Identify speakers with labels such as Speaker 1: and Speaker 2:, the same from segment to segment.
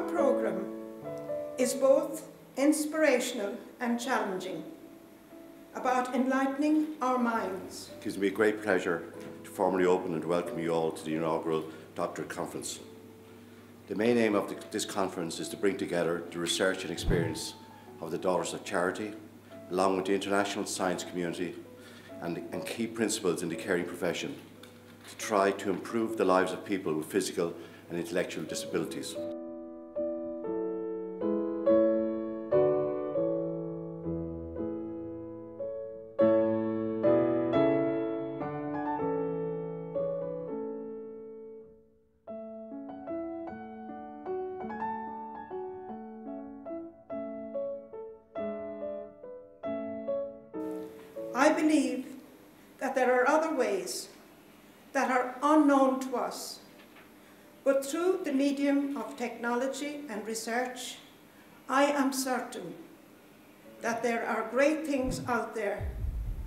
Speaker 1: programme is both inspirational and challenging, about enlightening our minds.
Speaker 2: It gives me a great pleasure to formally open and welcome you all to the inaugural Doctrid Conference. The main aim of this conference is to bring together the research and experience of the Daughters of Charity, along with the international science community and key principles in the caring profession, to try to improve the lives of people with physical and intellectual disabilities.
Speaker 1: I believe that there are other ways that are unknown to us, but through the medium of technology and research, I am certain that there are great things out there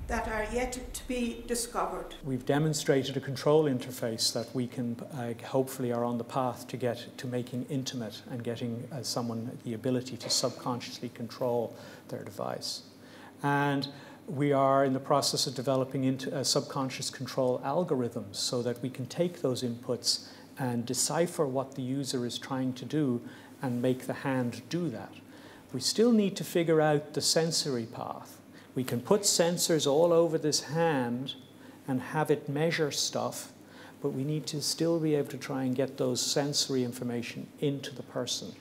Speaker 1: that are yet to be discovered.
Speaker 3: We've demonstrated a control interface that we can hopefully are on the path to get to making intimate and getting someone the ability to subconsciously control their device. And we are in the process of developing into subconscious control algorithms so that we can take those inputs and decipher what the user is trying to do and make the hand do that. We still need to figure out the sensory path. We can put sensors all over this hand and have it measure stuff, but we need to still be able to try and get those sensory information into the person.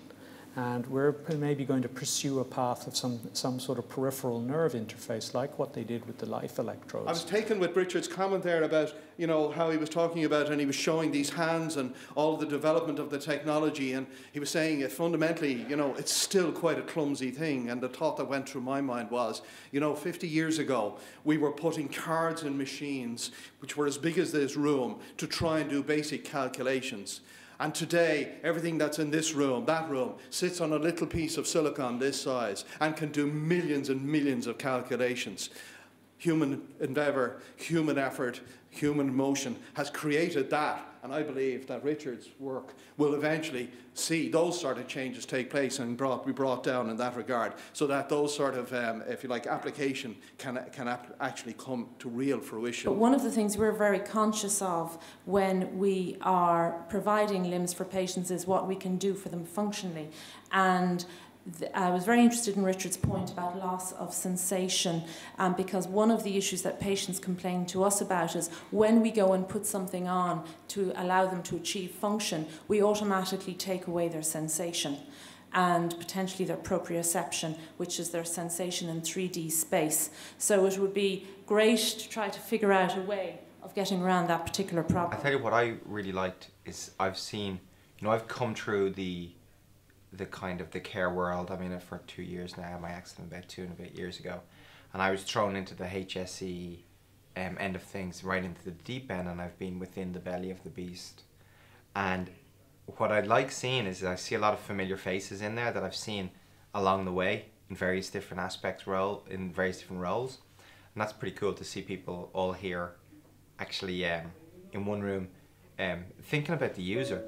Speaker 3: And we're maybe going to pursue a path of some sort of peripheral nerve interface, like what they did with the life electrodes.
Speaker 4: I was taken with Richard's comment there about, you know, how he was talking about and he was showing these hands and all the development of the technology, and he was saying fundamentally, you know, it's still quite a clumsy thing. And the thought that went through my mind was, you know, 50 years ago, we were putting cards in machines which were as big as this room to try and do basic calculations. And today, everything that's in this room, that room, sits on a little piece of silicon this size and can do millions and millions of calculations. Human endeavour, human effort, human motion has created that. And I believe that Richard's work will eventually see those sort of changes take place and be brought down in that regard, so that those sort of, if you like, application can actually come to real fruition.
Speaker 5: But one of the things we're very conscious of when we are providing limbs for patients is what we can do for them functionally. And I was very interested in Richard's point about loss of sensation, because one of the issues that patients complain to us about is when we go and put something on to allow them to achieve function, we automatically take away their sensation and potentially their proprioception, which is their sensation in 3D space. So it would be great to try to figure out a way of getting around that particular problem.
Speaker 6: I tell you what I really liked is I've seen, you know, I've come through the kind of the care world. I'm in it for 2 years now. I had my accident about 2 and a bit years ago, and I was thrown into the HSE end of things, right into the deep end, and I've been within the belly of the beast. And what I like seeing is I see a lot of familiar faces in there that I've seen along the way in various different aspects, in various different roles, and that's pretty cool to see people all here actually in one room thinking about the user.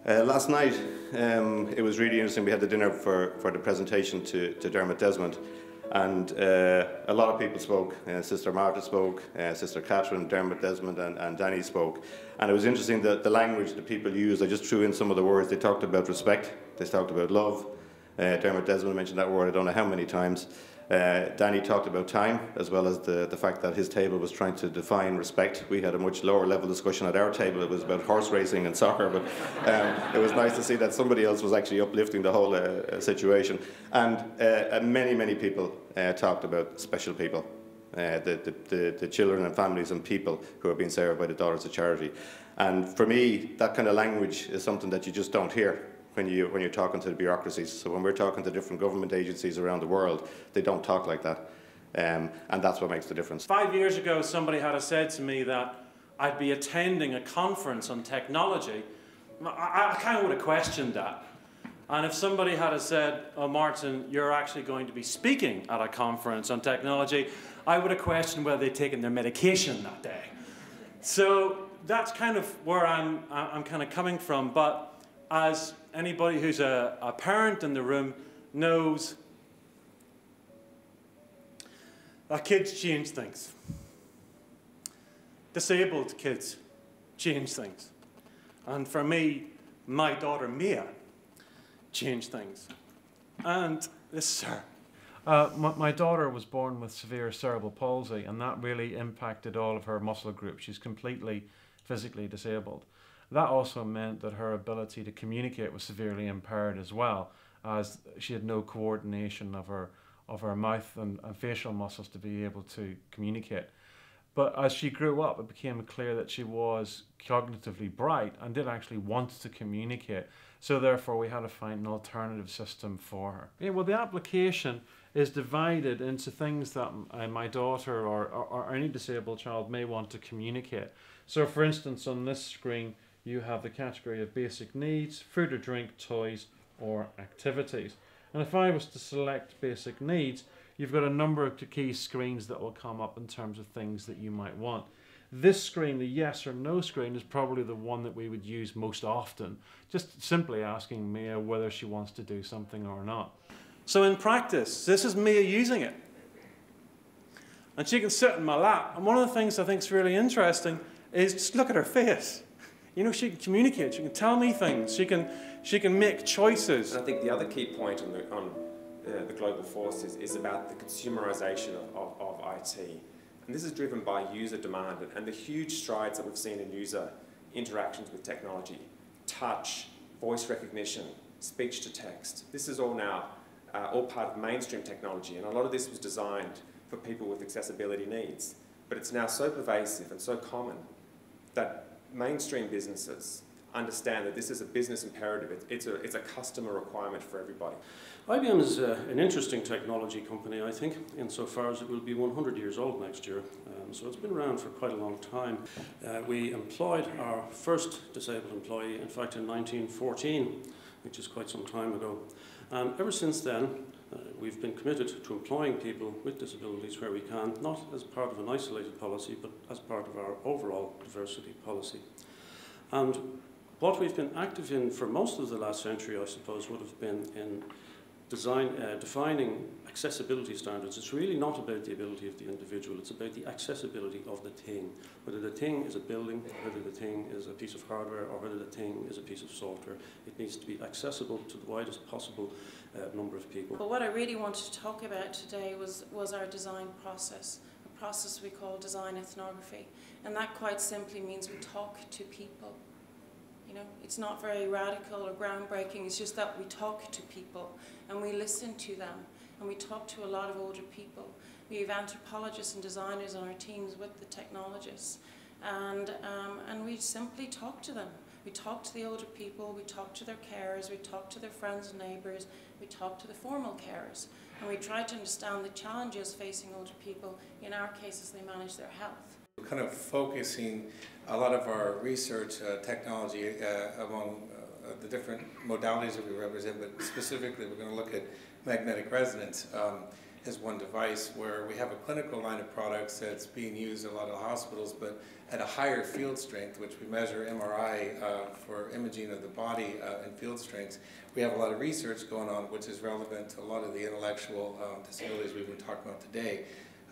Speaker 2: Last night, it was really interesting. We had the dinner for the presentation to Dermot Desmond, and a lot of people spoke. Sister Martha spoke, Sister Catherine, Dermot Desmond and Danny spoke. And it was interesting that the language that people used, I just threw in some of the words. They talked about respect, they talked about love. Dermot Desmond mentioned that word I don't know how many times. Danny talked about time, as well as the fact that his table was trying to define respect. We had a much lower level discussion at our table. It was about horse racing and soccer, but it was nice to see that somebody else was actually uplifting the whole situation. And many people talked about special people, the children and families and people who are being served by the Daughters of Charity. And for me, that kind of language is something that you just don't hear when you're talking to the bureaucracies. So when we're talking to different government agencies around the world, they don't talk like that. And that's what makes the difference.
Speaker 7: 5 years ago, somebody had said to me that I'd be attending a conference on technology. I kind of would have questioned that. And if somebody had said, oh, Martin, you're actually going to be speaking at a conference on technology, I would have questioned whether they'd taken their medication that day. So that's kind of where I'm kind of coming from. But as anybody who's a parent in the room knows, that kids change things. Disabled kids change things. And for me, my daughter Mia changed things. And this, sir.
Speaker 8: My daughter was born with severe cerebral palsy, and that really impacted all of her muscle groups. She's completely physically disabled. That also meant that her ability to communicate was severely impaired as well, as she had no coordination of her mouth and facial muscles to be able to communicate. But as she grew up, it became clear that she was cognitively bright and did actually want to communicate. So therefore, we had to find an alternative system for her. Yeah, well, the application is divided into things that my daughter or any disabled child may want to communicate. So for instance, on this screen, you have the category of basic needs, food or drink, toys, or activities. And if I was to select basic needs, you've got a number of key screens that will come up in terms of things that you might want. This screen, the yes or no screen, is probably the one that we would use most often, just simply asking Mia whether she wants to do something or not.
Speaker 7: So in practice, this is Mia using it. And she can sit in my lap. And one of the things I think is really interesting is just look at her face. You know, she can communicate, she can tell me things, she can make choices.
Speaker 9: And I think the other key point on the global force is about the consumerization of IT. And this is driven by user demand and the huge strides that we've seen in user interactions with technology. Touch, voice recognition, speech to text. This is all now all part of mainstream technology, and a lot of this was designed for people with accessibility needs. But it's now so pervasive and so common that mainstream businesses understand that this is a business imperative. It's a customer requirement for everybody.
Speaker 10: IBM is an interesting technology company, I think, insofar as it will be 100 years old next year. So it's been around for quite a long time. We employed our first disabled employee, in fact, in 1914, which is quite some time ago. And ever since then, we've been committed to employing people with disabilities where we can, not as part of an isolated policy, but as part of our overall diversity policy. And what we've been active in for most of the last century, I suppose, would have been in defining accessibility standards. It's really not about the ability of the individual, it's about the accessibility of the thing. Whether the thing is a building, whether the thing is a piece of hardware, or whether the thing is a piece of software, it needs to be accessible to the widest possible number of people.
Speaker 11: But what I really wanted to talk about today was our design process, a process we call design ethnography. And that quite simply means we talk to people. You know, it's not very radical or groundbreaking, it's just that we talk to people and we listen to them and we talk to a lot of older people. We have anthropologists and designers on our teams with the technologists, and we simply talk to them. We talk to the older people, we talk to their carers, we talk to their friends and neighbours, we talk to the formal carers, and we try to understand the challenges facing older people, in our case as they manage their health.
Speaker 12: We're kind of focusing a lot of our research technology among the different modalities that we represent, but specifically we're going to look at magnetic resonance as one device where we have a clinical line of products that's being used in a lot of hospitals, but at a higher field strength, which we measure MRI for imaging of the body and field strengths. We have a lot of research going on which is relevant to a lot of the intellectual disabilities we've been talking about today.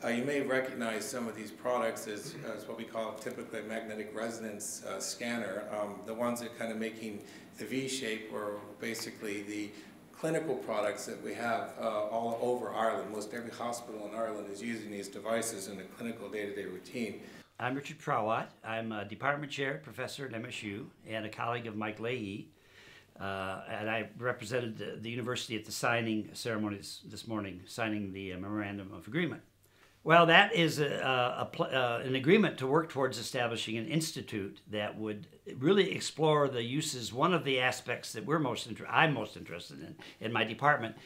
Speaker 12: You may recognize some of these products as what we call typically a magnetic resonance scanner. The ones that kind of making the V shape or basically the clinical products that we have all over Ireland. Most every hospital in Ireland is using these devices in a clinical day-to-day routine.
Speaker 13: I'm Richard Prawat. I'm a department chair, professor at MSU, and a colleague of Mike Leahy. And I represented the university at the signing ceremony this morning, signing the Memorandum of Agreement. Well, that is an agreement to work towards establishing an institute that would really explore the uses. One of the aspects that I'm most interested in my department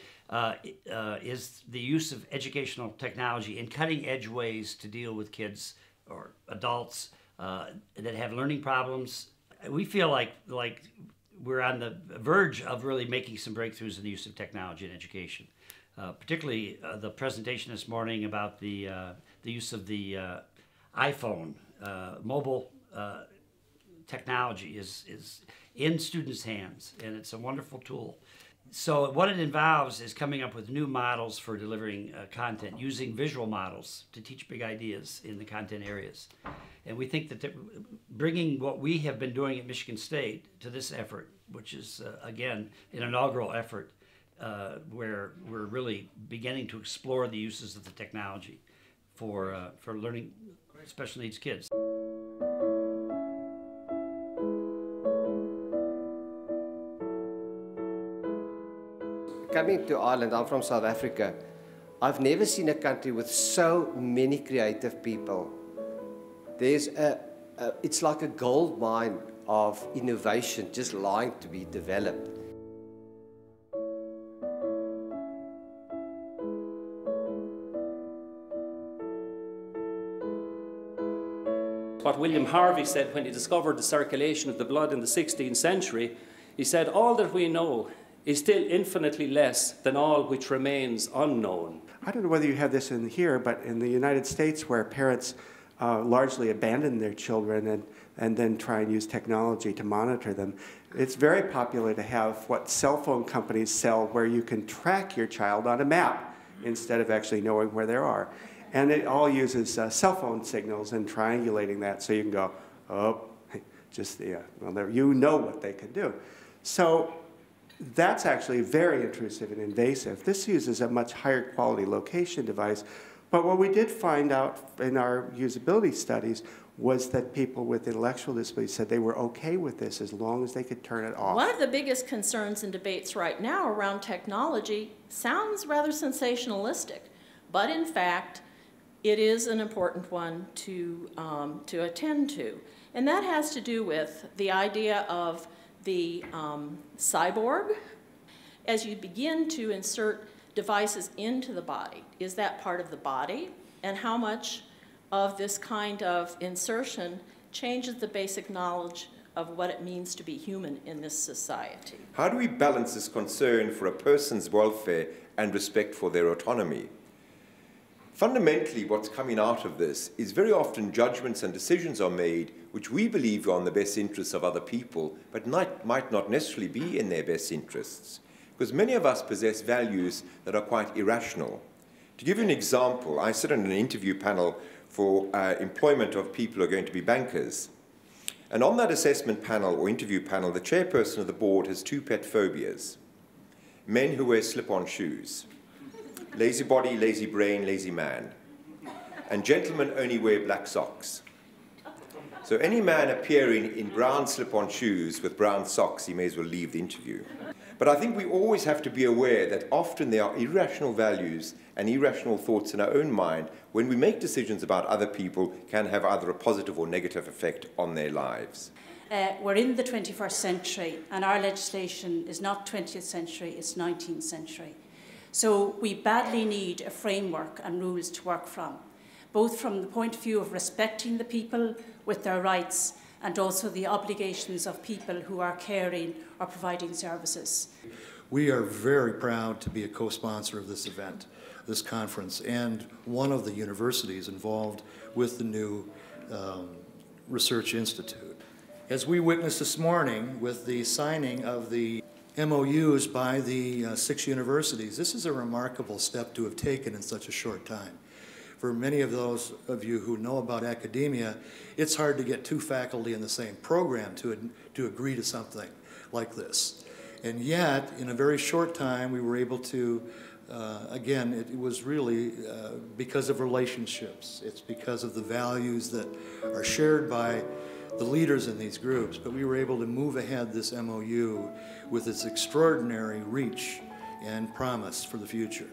Speaker 13: is the use of educational technology in cutting-edge ways to deal with kids or adults that have learning problems. We feel like we're on the verge of really making some breakthroughs in the use of technology in education. Particularly the presentation this morning about the use of the iPhone, mobile technology is in students' hands, and it's a wonderful tool. So what it involves is coming up with new models for delivering content, using visual models to teach big ideas in the content areas. And we think that bringing what we have been doing at Michigan State to this effort, which is, again, an inaugural effort where we're really beginning to explore the uses of the technology for learning special needs kids.
Speaker 14: Coming to Ireland, I'm from South Africa, I've never seen a country with so many creative people. There's it's like a gold mine of innovation just lying to be developed.
Speaker 15: What William Harvey said when he discovered the circulation of the blood in the 16th century, he said, all that we know is still infinitely less than all which remains unknown.
Speaker 16: I don't know whether you have this in here, but in the United States where parents largely abandon their children and then try and use technology to monitor them, it's very popular to have what cell phone companies sell where you can track your child on a map instead of actually knowing where they are. And it all uses cell phone signals and triangulating that so you can go, oh, just, yeah, well, you know what they can do. So that's actually very intrusive and invasive. This uses a much higher quality location device. But what we did find out in our usability studies was that people with intellectual disabilities said they were okay with this as long as they could turn it off.
Speaker 17: One of the biggest concerns and debates right now around technology sounds rather sensationalistic, but in fact, it is an important one to attend to. And that has to do with the idea of the cyborg. As you begin to insert devices into the body, is that part of the body? And how much of this kind of insertion changes the basic knowledge of what it means to be human in this society?
Speaker 18: How do we balance this concern for a person's welfare and respect for their autonomy? Fundamentally, what's coming out of this is very often judgments and decisions are made which we believe are in the best interests of other people, but might not necessarily be in their best interests. Because many of us possess values that are quite irrational. To give you an example, I sit on an interview panel for employment of people who are going to be bankers. And on that assessment panel or interview panel, the chairperson of the board has two pet phobias. Men who wear slip-on shoes. Lazy body, lazy brain, lazy man. And gentlemen only wear black socks. So any man appearing in brown slip-on shoes with brown socks, he may as well leave the interview. But I think we always have to be aware that often there are irrational values and irrational thoughts in our own mind when we make decisions about other people can have either a positive or negative effect on their lives.
Speaker 19: We're in the 21st century and our legislation is not 20th century, it's 19th century. So we badly need a framework and rules to work from, both from the point of view of respecting the people with their rights and also the obligations of people who are caring or providing services.
Speaker 20: We are very proud to be a co-sponsor of this event, this conference, and one of the universities involved with the new Research Institute. As we witnessed this morning with the signing of the MOUs by the 6 universities, this is a remarkable step to have taken in such a short time. For many of those of you who know about academia, it's hard to get 2 faculty in the same program to agree to something like this. And yet, in a very short time, we were able to, again, it was really because of relationships. It's because of the values that are shared by the leaders in these groups, but we were able to move ahead this MOU with its extraordinary reach and promise for the future.